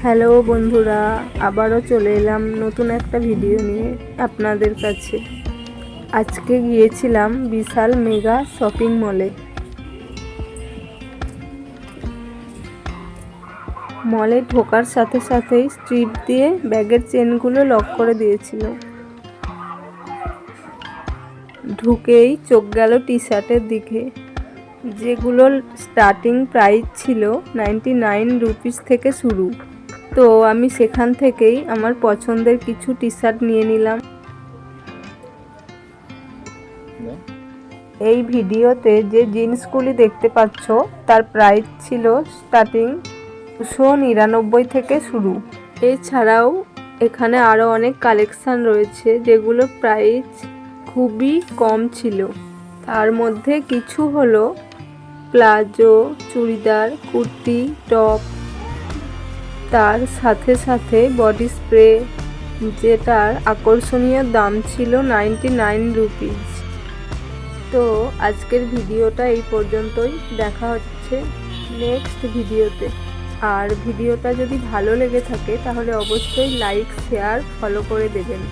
Hello বন্ধুরা, আবারও চলে এলাম নতুন একটা ভিডিও নিয়ে আপনাদের কাছে। আজকে গিয়েছিলাম বিশাল মেগা শপিং মলে। মলে ঢোকার সাথে সাথেই স্ট্রিপ দিয়ে ব্যাগের চেনগুলো লক করে দিয়েছিল। ঢুকেই চোখ গেল টি শার্টের দিকে, যেগুলোর স্টার্টিং প্রাইস ছিল 99 রুপিস থেকে শুরু। তো আমি সেখান থেকেই আমার পছন্দের কিছু টি শার্ট নিয়ে নিলাম। এই ভিডিওতে যে জিন্সগুলি দেখতে পাচ্ছ তার প্রাইস ছিল স্টার্টিং 299 থেকে শুরু। এছাড়াও এখানে আরও অনেক কালেকশান রয়েছে যেগুলো প্রাইস খুবই কম ছিল। তার মধ্যে কিছু হলো প্লাজো, চুড়িদার, কুর্তি, টপ, তার সাথে সাথে বডি স্প্রে, যেটার আকর্ষণীয় দাম ছিল 99 রুপিস। তো আজকের ভিডিওটা এই পর্যন্তই, দেখা হচ্ছে নেক্সট ভিডিওতে। আর ভিডিওটা যদি ভালো লেগে থাকে তাহলে অবশ্যই লাইক, শেয়ার, ফলো করে দেবেন।